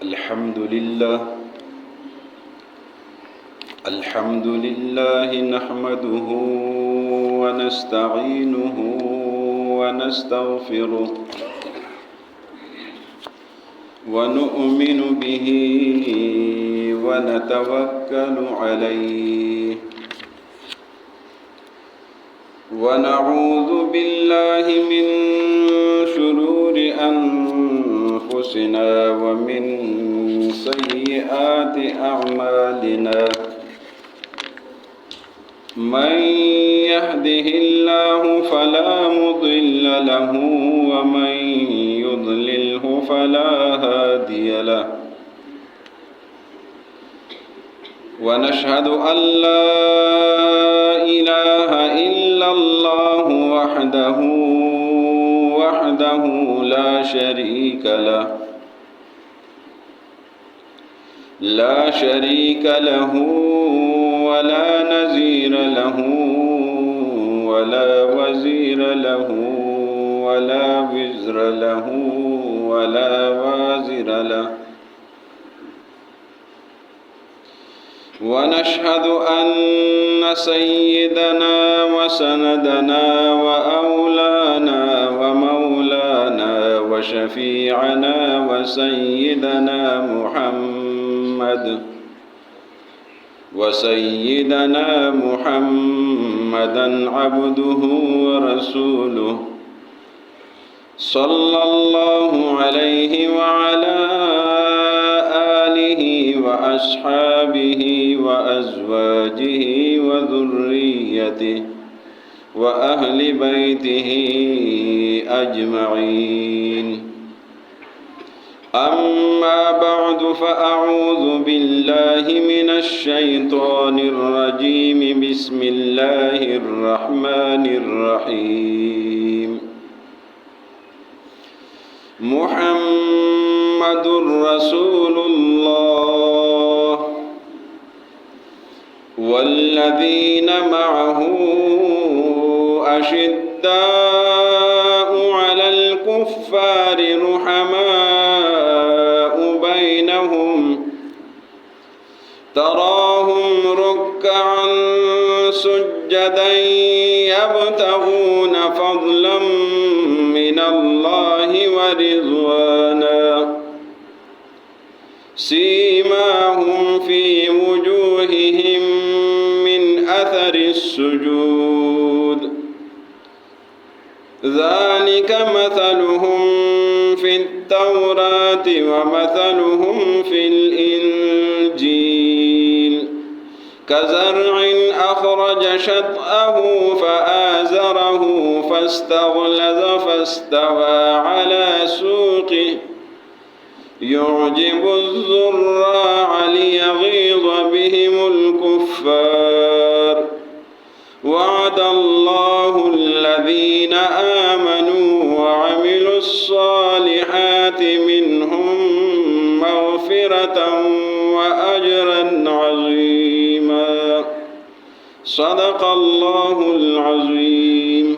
الحمد لله نحمده ونستعينه ونستغفره ونؤمن به ونتوكل عليه ونعوذ بالله من شرور أنفسنا ومن سيئات أعمالنا من يهده الله فلا مضل له ومن يضلله فلا هادي له ونشهد أن لا إله إلا الله وحده لا شريك له ولا نظير له ولا وزير له ولا وزر له ولا وازر له ونشهد أن سيدنا وسندنا وأولانا ومولانا وشفيعنا وسيدنا محمدا عبده ورسوله صلى الله عليه وعلى آله وأصحابه وأزواجه وذريته وأهل بيته أجمعين أما بعد فأعوذ بالله من الشيطان الرجيم بسم الله الرحمن الرحيم محمد رسول الله والذين معه أشداء على الكفار رحماء بينهم تراهم ركعا سجدا يبتغون فضلا من الله ورضوانا سيماهم في وجوههم من أثر السجود ذلك مثلهم في التوراة ومثلهم في الإنجيل كزرع أخرج شطأه فآزره فاستغلظ فاستوى على سوقه يعجب الزراع ليغيظ بهم الكفار وعد الله الذين آمنوا وعملوا الصالحات منهم مغفرة وأجرا عظيما صدق الله العظيم.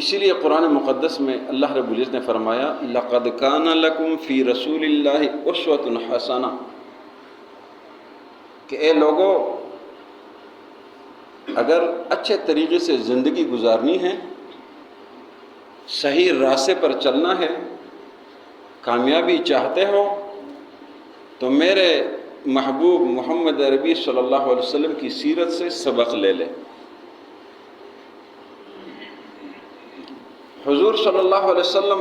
اسی لیے قرآن مقدس میں اللہ رب العزت نے فرمایا لقد کان لکم فی رسول اللہ اسوۃ حسنہ، کہ اے لوگو اگر اچھے طریقے سے زندگی گزارنی ہے، صحیح راستے پر چلنا ہے، کامیابی چاہتے ہو، تو میرے محبوب محمد عربی صلی اللہ علیہ وسلم کی سیرت سے سبق لے لے۔ حضور صلی اللہ علیہ وسلم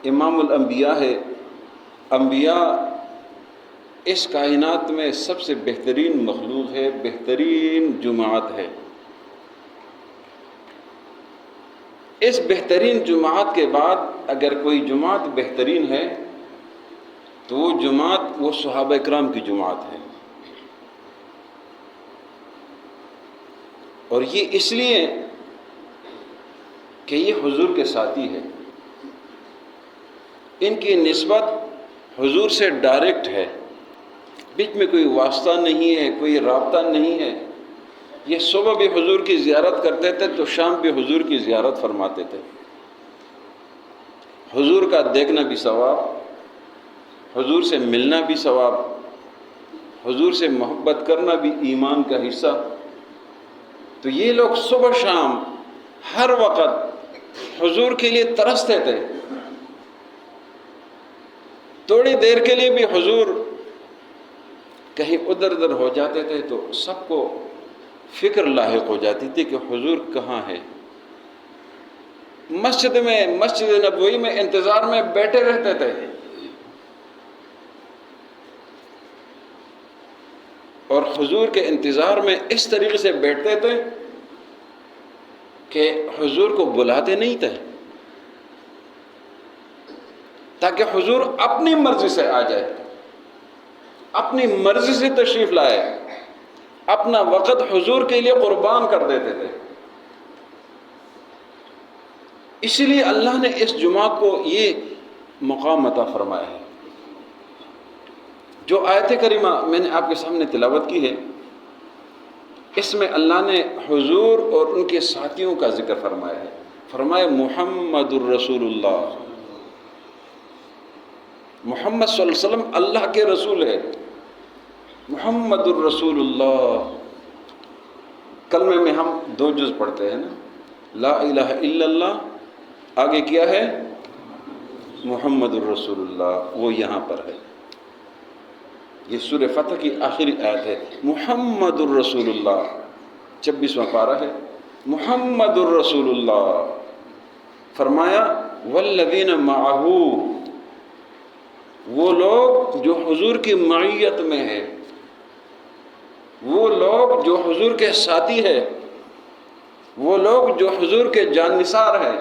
امام الانبیاء ہے۔ انبیاء اس کائنات میں سب سے بہترین مخلوق ہے، بہترین جماعت ہے۔ اس بہترین جماعت کے بعد اگر کوئی جماعت بہترین ہے تو وہ جماعت وہ صحابہ کرام کی جماعت ہے، اور یہ اس لیے کہ یہ حضور کے ساتھی ہے، ان کی نسبت حضور سے ڈائریکٹ ہے، بیچ میں کوئی واسطہ نہیں ہے، کوئی رابطہ نہیں ہے۔ یہ صبح بھی حضور کی زیارت کرتے تھے تو شام بھی حضور کی زیارت فرماتے تھے۔ حضور کا دیکھنا بھی ثواب، حضور سے ملنا بھی ثواب، حضور سے محبت کرنا بھی ایمان کا حصہ۔ تو یہ لوگ صبح شام ہر وقت حضور کے لیے ترستے تھے۔ تھوڑی دیر کے لیے بھی حضور کہیں ادھر ادھر ہو جاتے تھے تو سب کو فکر لاحق ہو جاتی تھی کہ حضور کہاں ہے۔ مسجد نبوی میں انتظار میں بیٹھے رہتے تھے، اور حضور کے انتظار میں اس طریقے سے بیٹھتے تھے کہ حضور کو بلاتے نہیں تھے تاکہ حضور اپنی مرضی سے آ جائے، اپنی مرضی سے تشریف لائے، اپنا وقت حضور کے لیے قربان کر دیتے تھے۔ اسی لیے اللہ نے اس جماعت کو یہ مقام عطا فرمایا ہے۔ جو آیت کریمہ میں نے آپ کے سامنے تلاوت کی ہے، اس میں اللہ نے حضور اور ان کے ساتھیوں کا ذکر فرمایا ہے۔ فرمایا محمد الرسول اللہ، محمد صلی اللہ علیہ وسلم اللہ کے رسول ہے۔ محمد الرسول اللہ، کلمے میں ہم 2 جز پڑھتے ہیں نا، لا الہ الا اللہ، آگے کیا ہے محمد الرسول اللہ، وہ یہاں پر ہے۔ یہ سورہ فتح کی آخری آیت ہے، محمد الرسول اللہ، 26واں پارہ ہے، محمد الرسول اللہ۔ فرمایا والذین معہ، وہ لوگ جو حضور کی معیت میں ہے، وہ لوگ جو حضور کے ساتھی ہے، وہ لوگ جو حضور کے جان نثار ہیں،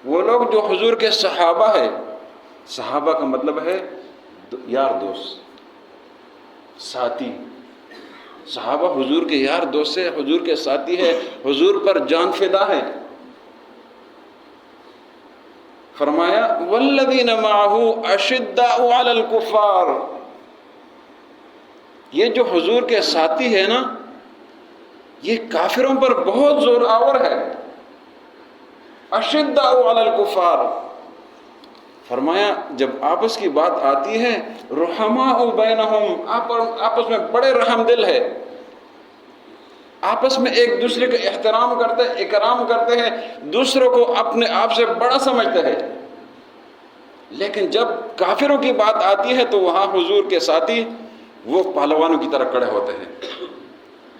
وہ لوگ جو حضور کے صحابہ ہیں۔ صحابہ کا مطلب ہے یار دوست، ساتھی۔ صحابہ حضور کے یار دوست ہے، حضور کے ساتھی ہے، حضور پر جان فدا ہے۔ فرمایا والذین معہ اشداء علی الکفار، یہ جو حضور کے ساتھی ہے نا، یہ کافروں پر بہت زور آور ہے۔ اشداء علی الکفار، فرمایا جب آپس کی بات آتی ہے رحماء بینہم، آپس میں بڑے رحم دل ہے، آپس میں ایک دوسرے کا احترام کرتے ہیں، اکرام کرتے ہیں، دوسروں کو اپنے آپ سے بڑا سمجھتے ہیں۔ لیکن جب کافروں کی بات آتی ہے تو وہاں حضور کے ساتھی وہ پہلوانوں کی طرح کڑے ہوتے ہیں،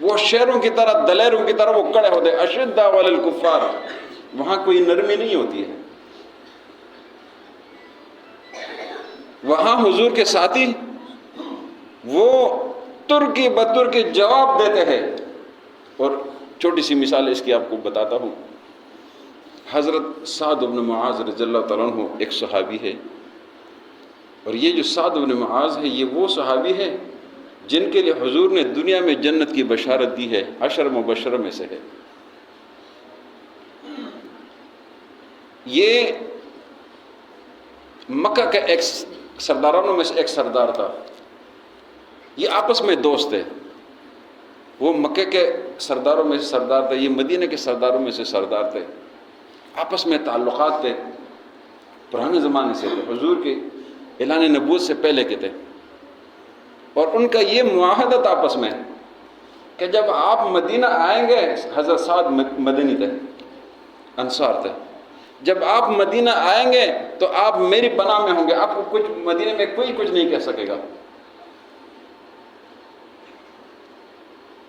وہ شیروں کی طرح، دلیروں کی طرح وہ کڑے ہوتے ہیں۔ اشداء علی الکفار، وہاں کوئی نرمی نہیں ہوتی ہے، وہاں حضور کے ساتھی وہ ترکی بترکی جواب دیتے ہیں۔ اور چھوٹی سی مثال اس کی آپ کو بتاتا ہوں۔ حضرت سعد بن معاذ رضی اللہ تعالیٰ عنہ ایک صحابی ہے، اور یہ جو سعد بن معاذ ہے یہ وہ صحابی ہے جن کے لیے حضور نے دنیا میں جنت کی بشارت دی ہے، 10 مبشرہ میں سے ہے۔ یہ مکہ کا ایک سرداروں میں سے ایک سردار تھا، یہ آپس میں دوست تھے۔ وہ مکہ کے سرداروں میں سے سردار تھے، یہ مدینہ کے سرداروں میں سے سردار تھے۔ آپس میں تعلقات تھے، پرانے زمانے سے تھے، حضور کے اعلان نبوت سے پہلے کے تھے، اور ان کا یہ معاہدہ تھا آپس میں کہ جب آپ مدینہ آئیں گے، حضرت سعد مدنی تھے، انصار تھے، جب آپ مدینہ آئیں گے تو آپ میری پناہ میں ہوں گے، آپ کو کچھ مدینہ میں کوئی کچھ نہیں کہہ سکے گا.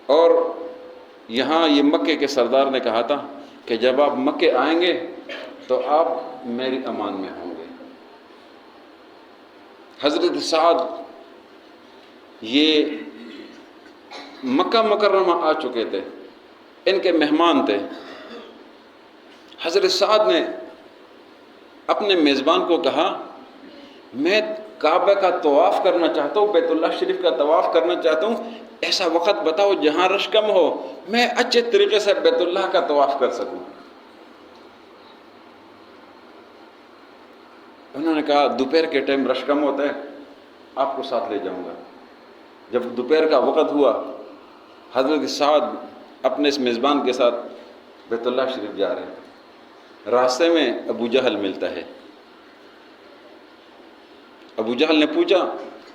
اور یہاں یہ مکے کے سردار نے کہا تھا کہ جب آپ مکے آئیں گے تو آپ میری امان میں ہوں گے. حضرت سعد یہ مکہ مکرمہ آ چکے تھے، ان کے مہمان تھے. حضرت سعد نے اپنے میزبان کو کہا میں کعبہ کا طواف کرنا چاہتا ہوں، بیت اللہ شریف کا طواف کرنا چاہتا ہوں، ایسا وقت بتاؤ جہاں رش کم ہو، میں اچھے طریقے سے بیت اللہ کا طواف کر سکوں. انہوں نے کہا دوپہر کے ٹائم رش کم ہوتا ہے، آپ کو ساتھ لے جاؤں گا. جب دوپہر کا وقت ہوا، حضرت سعد اپنے اس میزبان کے ساتھ بیت اللہ شریف جا رہے ہیں. راستے میں ابو جہل ملتا ہے. ابو جہل نے پوچھا،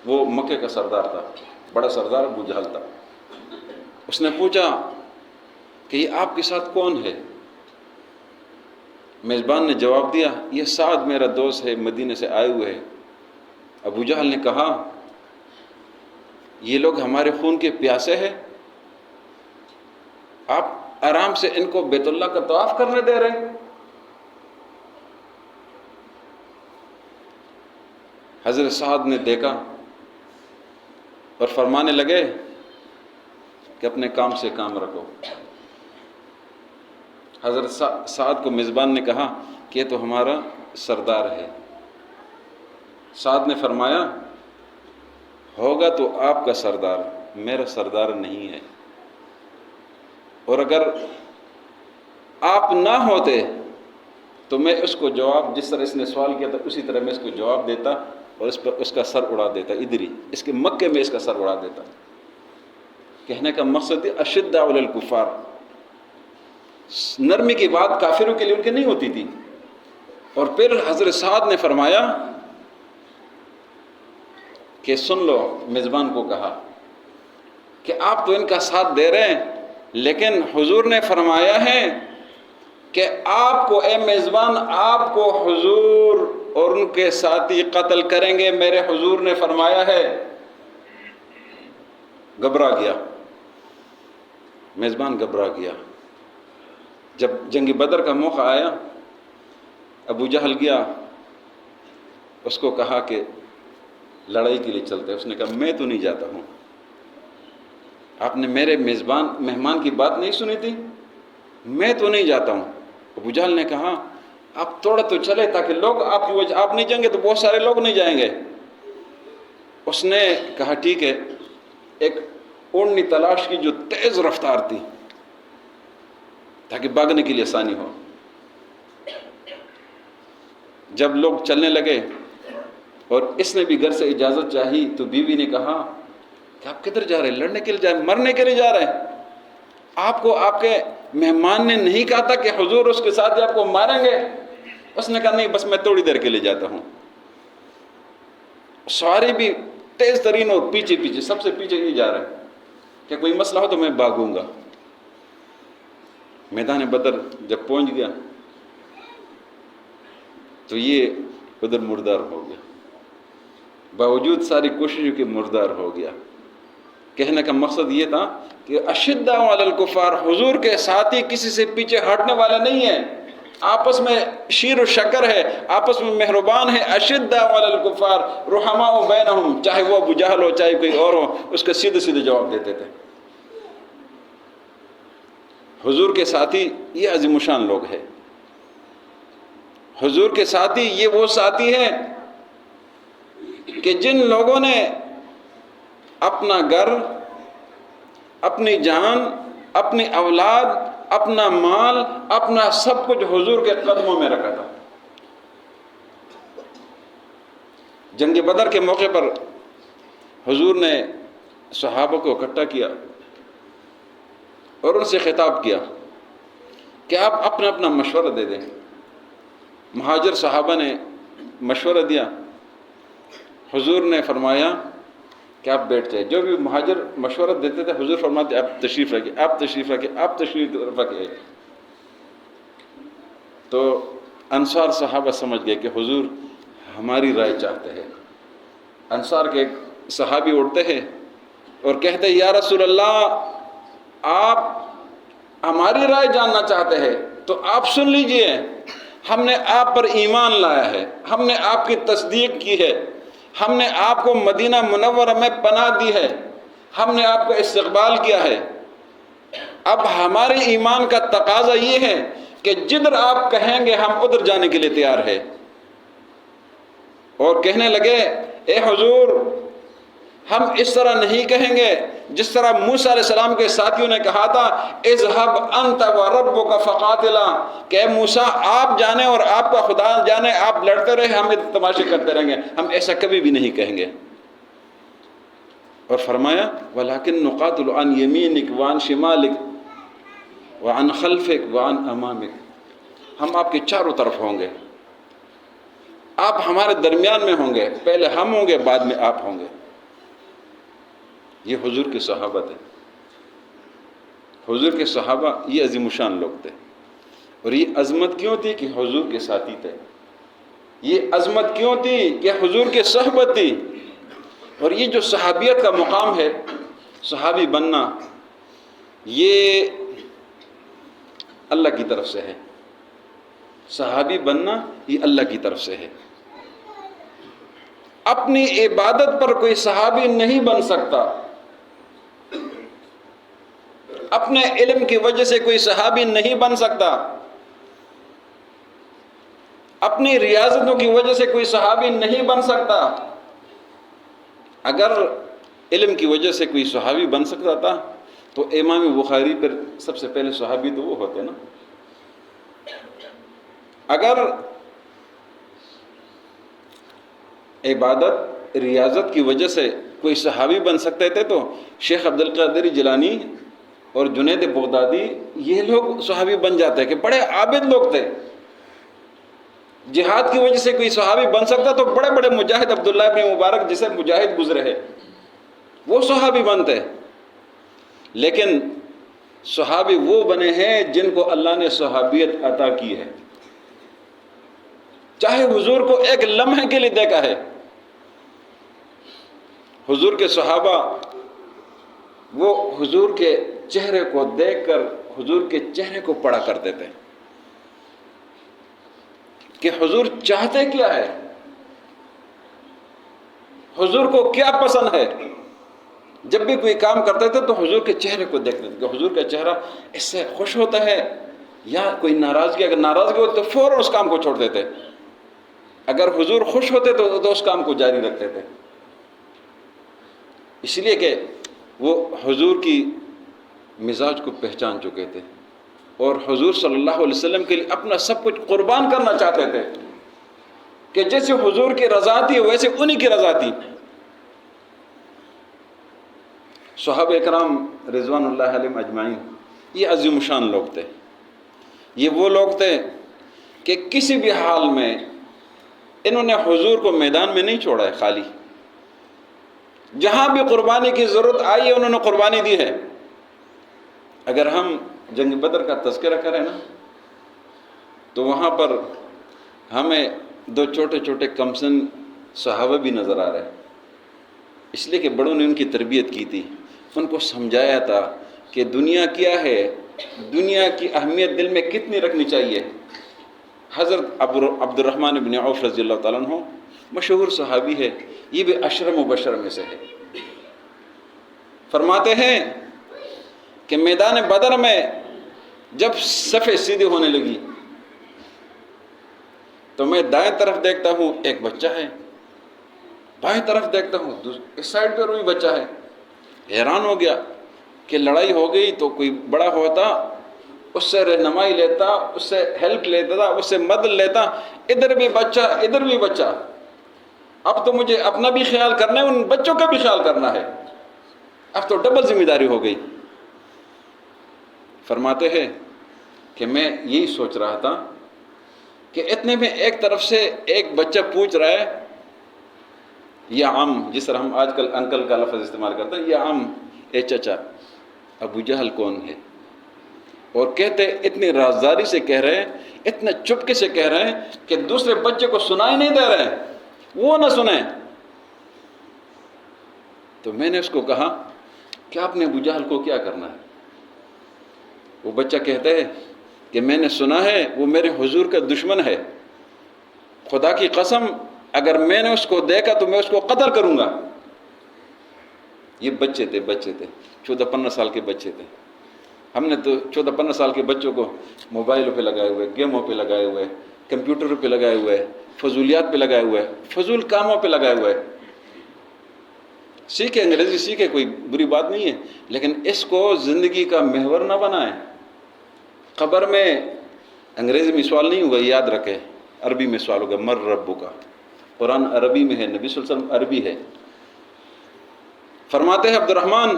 وہ مکے کا سردار تھا، بڑا سردار ابو جہل تھا. اس نے پوچھا کہ یہ آپ کے ساتھ کون ہے؟ میزبان نے جواب دیا یہ سعد میرا دوست ہے، مدینے سے آئے ہوئے ہے. ابو جہل نے کہا یہ لوگ ہمارے خون کے پیاسے ہیں، آپ آرام سے ان کو بیت اللہ کا طواف کرنے دے رہے ہیں. حضرت سعد نے دیکھا اور فرمانے لگے کہ اپنے کام سے کام رکھو. حضرت سعد کو میزبان نے کہا کہ یہ تو ہمارا سردار ہے. سعد نے فرمایا ہوگا تو آپ کا سردار، میرا سردار نہیں ہے، اور اگر آپ نہ ہوتے تو میں اس کو جواب جس طرح اس نے سوال کیا تھا اسی طرح میں اس کو جواب دیتا اور اس کا سر اڑا دیتا، ادھر ہی اس کے مکے میں اس کا سر اڑا دیتا. کہنے کا مقصد اشداء علی الکفار، نرمی کی بات کافروں کے لیے ان کے نہیں ہوتی تھی. اور پھر حضرت سعد نے فرمایا کہ سن لو، میزبان کو کہا کہ آپ تو ان کا ساتھ دے رہے ہیں، لیکن حضور نے فرمایا ہے کہ آپ کو اے میزبان، آپ کو حضور اور ان کے ساتھی قتل کریں گے، میرے حضور نے فرمایا ہے. گھبرا گیا میزبان، گھبرا گیا. جب جنگ بدر کا موقع آیا، ابو جہل گیا، اس کو کہا کہ لڑائی کے لیے چلتے. اس نے کہا میں تو نہیں جاتا ہوں، آپ نے میرے مہمان کی بات نہیں سنی تھی، میں تو نہیں جاتا ہوں. ابو جہل نے کہا آپ تھوڑا تو چلے تاکہ لوگ آپ کی وجہ، آپ نہیں جائیں گے تو بہت سارے لوگ نہیں جائیں گے. اس نے کہا ٹھیک ہے. ایک اونٹنی تلاش کی جو تیز رفتار تھی تاکہ بھاگنے کے لیے آسانی ہو. جب لوگ چلنے لگے اور اس نے بھی گھر سے اجازت چاہی تو بیوی نے کہا کہ آپ کدھر جا رہے ہیں؟ لڑنے کے لیے جا رہے ہیں؟ مرنے کے لیے جا رہے ہیں؟ آپ کو آپ کے مہمان نے نہیں کہا تھا کہ حضور اس کے ساتھ آپ کو ماریں گے؟ اس نے کہا نہیں، بس میں تھوڑی دیر کے لیے جاتا ہوں. سواری بھی تیز ترین اور پیچھے پیچھے، سب سے پیچھے ہی جا رہے ہیں کہ کوئی مسئلہ ہو تو میں بھاگوں گا. میدان بدر جب پہنچ گیا تو یہ ادھر مردار ہو گیا، باوجود ساری کوششوں کے مردار ہو گیا. کہنے کا مقصد یہ تھا کہ اشداء علی الکفار، حضور کے ساتھی کسی سے پیچھے ہٹنے والا نہیں ہے، آپس میں شیر و شکر ہے، آپس میں مہربان ہے. اشداء علی الکفار رحماء بینہم، چاہے وہ ابو جہل ہو چاہے کوئی اور ہو، اس کا سیدھے سیدھے جواب دیتے تھے. حضور کے ساتھی یہ عظیم الشان لوگ ہیں. حضور کے ساتھی یہ وہ ساتھی ہیں کہ جن لوگوں نے اپنا گھر، اپنی جان، اپنی اولاد، اپنا مال، اپنا سب کچھ حضور کے قدموں میں رکھا تھا. جنگ بدر کے موقع پر حضور نے صحابہ کو اکٹھا کیا اور ان سے خطاب کیا کہ آپ اپنا اپنا مشورہ دے دیں. مہاجر صحابہ نے مشورہ دیا، حضور نے فرمایا کہ آپ بیٹھ جائیں۔ جو بھی مہاجر مشورہ دیتے تھے حضور فرماتے آپ تشریف رکھیں، آپ تشریف رکھیں، آپ تشریف رکھیں۔ تو انصار صحابہ سمجھ گئے کہ حضور ہماری رائے چاہتے ہیں۔ انصار کے ایک صحابی اٹھتے ہیں اور کہتے ہیں یا رسول اللہ، آپ ہماری رائے جاننا چاہتے ہیں تو آپ سن لیجئے، ہم نے آپ پر ایمان لایا ہے، ہم نے آپ کی تصدیق کی ہے، ہم نے آپ کو مدینہ منورہ میں پناہ دی ہے، ہم نے آپ کا استقبال کیا ہے۔ اب ہمارے ایمان کا تقاضا یہ ہے کہ جدھر آپ کہیں گے ہم ادھر جانے کے لیے تیار ہے۔ اور کہنے لگے اے حضور، ہم اس طرح نہیں کہیں گے جس طرح موسیٰ علیہ السلام کے ساتھیوں نے کہا تھا اذهب انت وربك فقاتلا، کہ اے موسیٰ آپ جانے اور آپ کا خدا جانے، آپ لڑتے رہے، ہم تماشے کرتے رہیں گے۔ ہم ایسا کبھی بھی نہیں کہیں گے۔ اور فرمایا وَلَكِنْ نُقَاتِلُ عَنْ يَمِينِكَ وَعَنْ شِمَالِكَ وَعَنْ خَلْفِكَ وَعَنْ أَمَامِكَ، ہم آپ کے چاروں طرف ہوں گے، آپ ہمارے درمیان میں ہوں گے، پہلے ہم ہوں گے بعد میں آپ ہوں گے۔ یہ حضور کے صحابہ تھے۔ حضور کے صحابہ یہ عظیم الشان لوگ تھے۔ اور یہ عظمت کیوں تھی کہ حضور کے ساتھی تھے، یہ عظمت کیوں تھی کہ حضور کے صحبت تھی۔ اور یہ جو صحابیت کا مقام ہے، صحابی بننا، یہ اللہ کی طرف سے ہے۔ صحابی بننا یہ اللہ کی طرف سے ہے۔ اپنی عبادت پر کوئی صحابی نہیں بن سکتا، اپنے علم کی وجہ سے کوئی صحابی نہیں بن سکتا، اپنی ریاضتوں کی وجہ سے کوئی صحابی نہیں بن سکتا۔ اگر علم کی وجہ سے کوئی صحابی بن سکتا تھا تو امام بخاری پر سب سے پہلے صحابی تو وہ ہوتے نا۔ اگر عبادت ریاضت کی وجہ سے کوئی صحابی بن سکتے تھے تو شیخ عبد القادر جیلانی اور جنید بغدادی یہ لوگ صحابی بن جاتے کہ بڑے عابد لوگ تھے۔ جہاد کی وجہ سے کوئی صحابی بن سکتا تو بڑے بڑے مجاہد عبداللہ ابن مبارک جسے مجاہد گزرے ہیں وہ صحابی بنتے۔ لیکن صحابی وہ بنے ہیں جن کو اللہ نے صحابیت عطا کی ہے، چاہے حضور کو ایک لمحے کے لیے دیکھا ہے۔ حضور کے صحابہ وہ حضور کے چہرے کو دیکھ کر حضور کے چہرے کو پڑھا کرتے تھے کہ حضور چاہتے کیا ہے، حضور کو کیا پسند ہے۔ جب بھی کوئی کام کرتے تھے تو حضور کے چہرے کو دیکھتے تھے کہ حضور کا چہرہ اس سے خوش ہوتا ہے یا کوئی ناراضگی، اگر ناراضگی ہوتی تو فوراً اس کام کو چھوڑ دیتے، اگر حضور خوش ہوتے تو اس کام کو جاری رکھتے تھے۔ اس لیے کہ وہ حضور کی مزاج کو پہچان چکے تھے اور حضور صلی اللہ علیہ وسلم کے لیے اپنا سب کچھ قربان کرنا چاہتے تھے کہ جیسے حضور کی رضا تھی ویسے انہی کی رضا تھی۔ صحابہ اکرام رضوان اللہ علیہم اجمعین یہ عظیم شان لوگ تھے۔ یہ وہ لوگ تھے کہ کسی بھی حال میں انہوں نے حضور کو میدان میں نہیں چھوڑا ہے خالی، جہاں بھی قربانی کی ضرورت آئی ہے انہوں نے قربانی دی ہے۔ اگر ہم جنگ بدر کا تذکرہ کریں نا تو وہاں پر ہمیں دو چھوٹے چھوٹے کمسن صحابہ بھی نظر آ رہے ہیں، اس لیے کہ بڑوں نے ان کی تربیت کی تھی، ان کو سمجھایا تھا کہ دنیا کیا ہے، دنیا کی اہمیت دل میں کتنی رکھنی چاہیے۔ حضرت عبد الرحمن بن عوف رضی اللہ تعالیٰ عنہ مشہور صحابی ہے، یہ بھی عشر مبشر میں سے ہے۔ فرماتے ہیں کہ میدان بدر میں جب صفیں سیدھی ہونے لگی تو میں دائیں طرف دیکھتا ہوں ایک بچہ ہے، بائیں طرف دیکھتا ہوں اس سائڈ پر بھی بچہ ہے۔ حیران ہو گیا کہ لڑائی ہو گئی تو کوئی بڑا ہوتا اس سے رہنمائی لیتا، اس سے ہیلپ لیتا تھا، اس سے مدد لیتا، ادھر بھی بچہ ادھر بھی بچہ، اب تو مجھے اپنا بھی خیال کرنا ہے، ان بچوں کا بھی خیال کرنا ہے، اب تو ڈبل ذمہ داری ہو گئی۔ فرماتے ہیں کہ میں یہی سوچ رہا تھا کہ اتنے میں ایک طرف سے ایک بچہ پوچھ رہا ہے یا عم، جس طرح ہم آج کل انکل کا لفظ استعمال کرتے ہیں، یا عم، اے چچا، ابو جہل کون ہے؟ اور کہتے اتنی رازداری سے کہہ رہے ہیں، اتنا چپکے سے کہہ رہے ہیں کہ دوسرے بچے کو سنائی نہیں دے رہے ہیں، وہ نہ سنیں۔ تو میں نے اس کو کہا کہ آپ نے ابو جہل کو کیا کرنا ہے؟ وہ بچہ کہتا ہے کہ میں نے سنا ہے وہ میرے حضور کا دشمن ہے، خدا کی قسم اگر میں نے اس کو دیکھا تو میں اس کو قتل کروں گا۔ یہ بچے تھے 14-15 سال کے بچے تھے۔ ہم نے تو 14-15 سال کے بچوں کو موبائلوں پہ لگائے ہوئے، گیموں پہ لگائے ہوئے، کمپیوٹروں پہ لگائے ہوئے، فضولیات پہ لگائے ہوئے، فضول کاموں پہ لگائے ہوئے۔ سیکھے، انگریزی سیکھے، کوئی بری بات نہیں ہے، لیکن اس کو زندگی کا محور نہ بنائیں۔ قبر میں انگریزی میں سوال نہیں ہوگا، یاد رکھے، عربی میں سوال ہوگا، مر ربک کا۔ قرآن عربی میں ہے، نبی صلی اللہ علیہ وسلم عربی ہے۔ فرماتے ہیں عبد الرحمن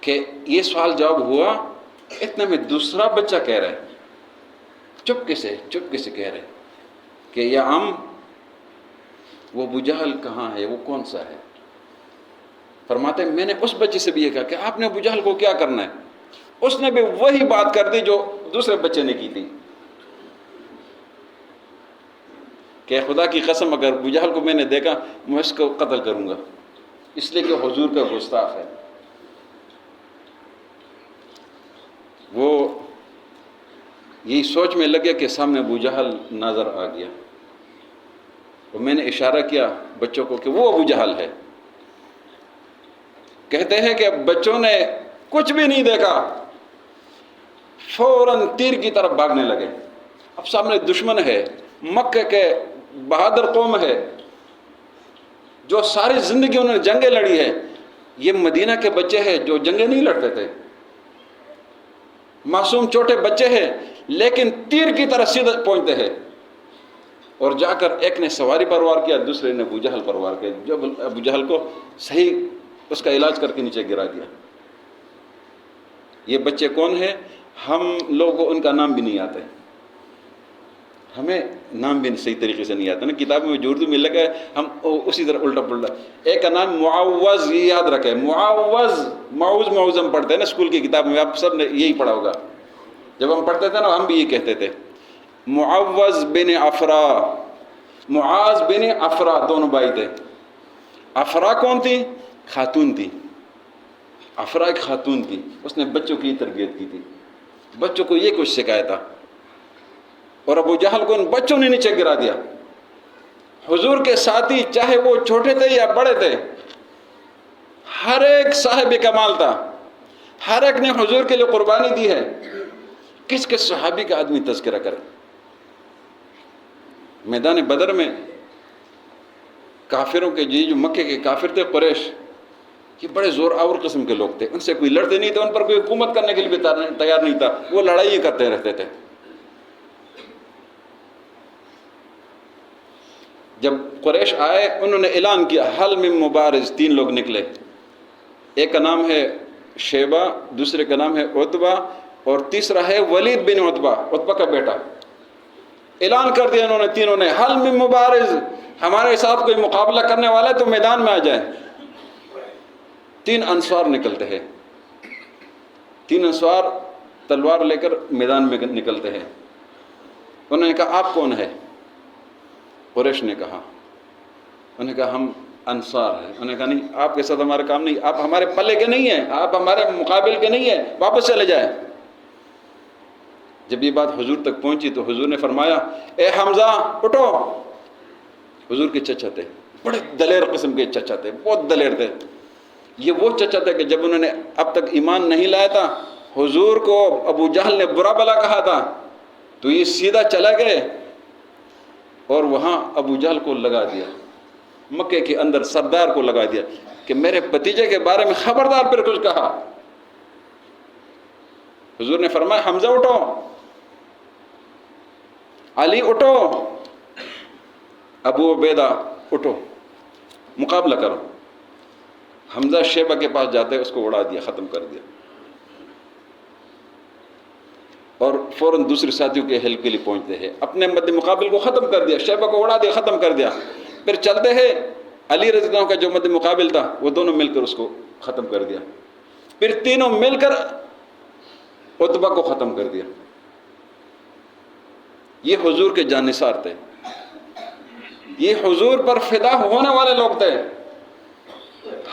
کہ یہ سوال جواب ہوا، اتنے میں دوسرا بچہ کہہ رہا ہے، چپکے سے کہہ رہے کہ یا عم، وہ ابو جہل کہاں ہے، وہ کون سا ہے؟ فرماتے ہیں میں نے اس بچے سے بھی یہ کہا کہ آپ نے ابو جہل کو کیا کرنا ہے؟ اس نے بھی وہی بات کر دی جو دوسرے بچے نے کی تھی کہ خدا کی قسم اگر ابو جہل کو میں نے دیکھا میں اس کو قتل کروں گا، اس لیے کہ حضور کا گستاخ ہے۔ وہ یہی سوچ میں لگے کہ سامنے ابو جہل نظر آ گیا، تو میں نے اشارہ کیا بچوں کو کہ وہ ابو جہل ہے۔ کہتے ہیں کہ بچوں نے کچھ بھی نہیں دیکھا، فوراً تیر کی طرف بھاگنے لگے۔ اب سامنے دشمن ہے، مکہ کے بہادر قوم ہے جو ساری زندگی انہوں نے جنگیں لڑی ہے۔ یہ مدینہ کے بچے ہیں جو جنگیں نہیں لڑتے تھے، معصوم چھوٹے بچے ہیں، لیکن تیر کی طرح سیدھے پہنچتے ہیں۔ اور جا کر ایک نے سواری پروار کیا، دوسرے نے ابو جہل پروار کیا، جب ابو جہل کو صحیح اس کا علاج کر کے نیچے گرا دیا۔ یہ بچے کون ہیں؟ ہم لوگوں کو ان کا نام بھی نہیں آتا ہے، ہمیں نام بھی صحیح طریقے سے نہیں آتا نا، کتابوں میں جو اردو میں لگا ہے ہم اسی طرح الٹا پلٹا۔ ایک کا نام معوذ، یہ یاد رکھے، معوذ ہم پڑھتے ہیں نا اسکول کی کتاب میں، آپ سب نے یہی پڑھا ہوگا، جب ہم پڑھتے تھے نا ہم بھی یہ کہتے تھے، معوذ بن افرا، معاذ بن افرا، دونوں بھائی تھے۔ افرا کون تھی؟ خاتون تھی۔ افرا ایک خاتون تھی، اس نے بچوں کی تربیت کی تھی، بچوں کو یہ کچھ سکھایا تھا، اور ابو جہل کو ان بچوں نے نیچے گرا دیا۔ حضور کے ساتھی چاہے وہ چھوٹے تھے یا بڑے تھے، ہر ایک صاحب کمال تھا، ہر ایک نے حضور کے لیے قربانی دی ہے۔ کس کس صحابی کا آدمی تذکرہ کرے؟ میدان بدر میں کافروں کے جو مکے کے کافر تھے، قریش، یہ بڑے زور آور قسم کے لوگ تھے، ان سے کوئی لڑتے نہیں تھے، ان پر کوئی حکومت کرنے کے لیے بھی تیار نہیں تھا، وہ لڑائی کرتے رہتے تھے۔ جب قریش آئے انہوں نے اعلان کیا، حل من مبارز، 3 لوگ نکلے، ایک کا نام ہے شیبہ، دوسرے کا نام ہے عتبہ، اور تیسرا ہے ولید بن عتبہ کا بیٹا۔ اعلان کر دیا انہوں نے تینوں نے، حل من مبارز، ہمارے ساتھ کوئی مقابلہ کرنے والا ہے تو میدان میں آ جائے۔ 3 انصار نکلتے ہیں، 3 انصار تلوار لے کر میدان میں نکلتے ہیں۔ انہوں نے کہا آپ کون ہے؟ قریش نے کہا، انہوں نے کہا ہم انصار ہیں۔ انہوں نے کہا نہیں، آپ کے ساتھ ہمارا کام نہیں، آپ ہمارے پلے کے نہیں ہیں، آپ ہمارے مقابل کے نہیں ہیں، واپس چلے جائیں۔ جب یہ بات حضور تک پہنچی تو حضور نے فرمایا اے حمزہ اٹھو۔ حضور کے چچا تھے، بڑے دلیر قسم کے چچا تھے، بہت دلیر تھے۔ یہ وہ چچا تھے کہ جب انہوں نے اب تک ایمان نہیں لایا تھا، حضور کو ابو جہل نے برا بلا کہا تھا، تو یہ سیدھا چلا گئے اور وہاں ابو جہل کو لگا دیا، مکے کے اندر سردار کو لگا دیا کہ میرے بھتیجے کے بارے میں خبردار پھر کچھ کہا۔ حضور نے فرمایا حمزہ اٹھو، علی اٹھو، ابو عبیدہ اٹھو، مقابلہ کرو۔ حمزہ شیبہ کے پاس جاتے اس کو اڑا دیا، ختم کر دیا۔ اور فوراً دوسرے ساتھیوں کے ہیلپ کے لیے پہنچتے ہیں، اپنے مد مقابل کو ختم کر دیا، شیبہ کو اڑا دیا، ختم کر دیا، پھر چلتے ہیں علی رضی اللہ عنہ کا جو مد مقابل تھا وہ دونوں مل کر اس کو ختم کر دیا، پھر تینوں مل کر عتبہ کو ختم کر دیا۔ یہ حضور کے جانثار تھے، یہ حضور پر فدا ہونے والے لوگ تھے،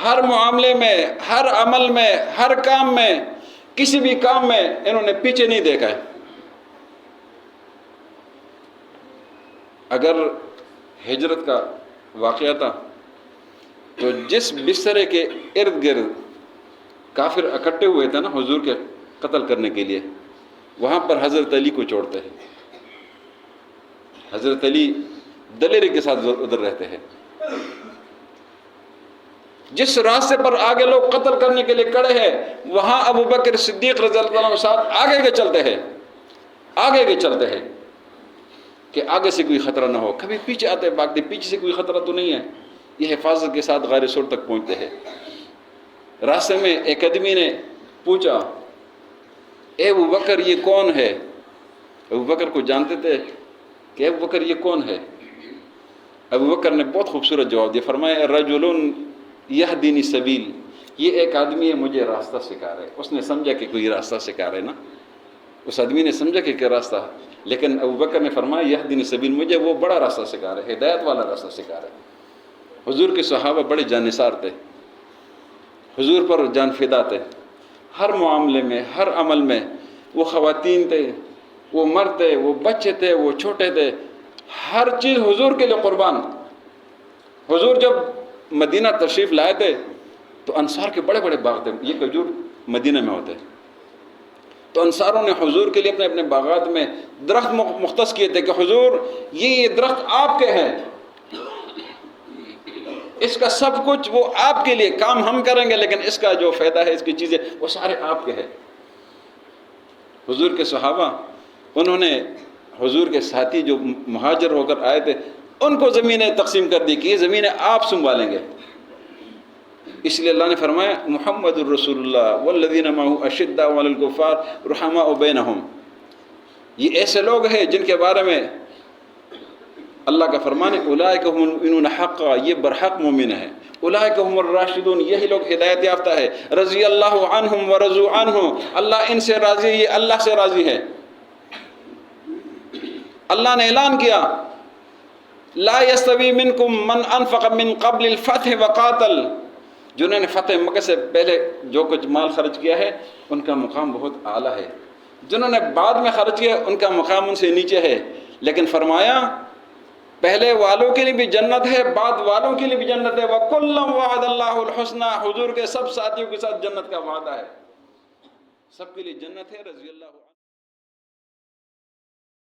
ہر معاملے میں، ہر عمل میں، ہر کام میں، کسی بھی کام میں انہوں نے پیچھے نہیں دیکھا ہے۔ اگر ہجرت کا واقعہ تھا تو جس بسترے کے ارد گرد کافر اکٹھے ہوئے تھے نا حضور کے قتل کرنے کے لیے، وہاں پر حضرت علی کو چھوڑتے ہیں، حضرت علی دلیری کے ساتھ ادھر رہتے ہیں۔ جس راستے پر آگے لوگ قتل کرنے کے لیے کڑے ہیں وہاں ابو بکر صدیق رضی اللہ عنہ ساتھ آگے کے چلتے ہیں، آگے کے چلتے ہیں کہ آگے سے کوئی خطرہ نہ ہو، کبھی پیچھے آتے بھاگتے، پیچھے سے کوئی خطرہ تو نہیں ہے، یہ حفاظت کے ساتھ غار سور تک پہنچتے ہیں۔ راستے میں ایک آدمی نے پوچھا، اے ابو بکر یہ کون ہے؟ ابو بکر کو جانتے تھے کہ ابو بکر یہ کون ہے؟ ابو بکر نے بہت خوبصورت جواب دیا، فرمایا رجل یہدینی سبیل، یہ ایک آدمی ہے مجھے راستہ سکھا رہا ہے۔ اس نے سمجھا کہ کوئی راستہ سکھا رہے نا، اس آدمی نے سمجھا کہ کیا راستہ، لیکن ابو بکر نے فرمایا یہدینی سبیل، مجھے وہ بڑا راستہ سکھا رہے، ہدایت والا راستہ سکھا رہے۔ حضور کے صحابہ بڑے جانثار تھے، حضور پر جان فدا تھے، ہر معاملے میں، ہر عمل میں، وہ خواتین تھے، وہ مرد تھے، وہ بچے تھے، وہ چھوٹے تھے، ہر چیز حضور کے لیے قربان۔ حضور جب مدینہ تشریف لائے تھے تو انصار کے بڑے بڑے باغ تھے، یہ کھجور مدینہ میں ہوتے، تو انصاروں نے حضور کے لیے اپنے اپنے باغات میں درخت مختص کیے تھے کہ حضور یہ درخت آپ کے ہیں، اس کا سب کچھ وہ آپ کے لیے، کام ہم کریں گے لیکن اس کا جو فائدہ ہے، اس کی چیزیں وہ سارے آپ کے ہیں۔ حضور کے صحابہ، انہوں نے حضور کے ساتھی جو مہاجر ہو کر آئے تھے ان کو زمینیں تقسیم کر دی کہ یہ زمینیں آپ سنبھالیں گے۔ اس لیے اللہ نے فرمایا محمد الرسول اللہ والذین معہ اشداء علی الکفار رحماء بینہم، یہ ایسے لوگ ہیں جن کے بارے میں اللہ کا فرمان ہے اولئک هم المؤمنون حقا، یہ برحق مومن ہیں، اولئک هم الراشدون، یہی لوگ ہدایت یافتہ ہے، رضی اللہ عنہم ورضوا عنہ، اللہ ان سے راضی ہے، یہ اللہ سے راضی ہے۔ اللہ نے اعلان کیا لا یستوی منکم من انفق من قبل الفتح وقاتل، جنہوں نے فتح مکہ سے پہلے جو کچھ مال خرچ کیا ہے ان کا مقام بہت اعلیٰ ہے، جنہوں نے بعد میں خرچ کیا ان کا مقام ان سے نیچے ہے، لیکن فرمایا پہلے والوں کے لیے بھی جنت ہے، بعد والوں کے لیے بھی جنت ہے، وَكُلًّا وَعَدَ اللَّهُ الْحُسْنَى، حضور کے سب ساتھیوں کے ساتھ جنت کا وعدہ ہے، سب کے لیے جنت ہے، رضی اللہ عنہ۔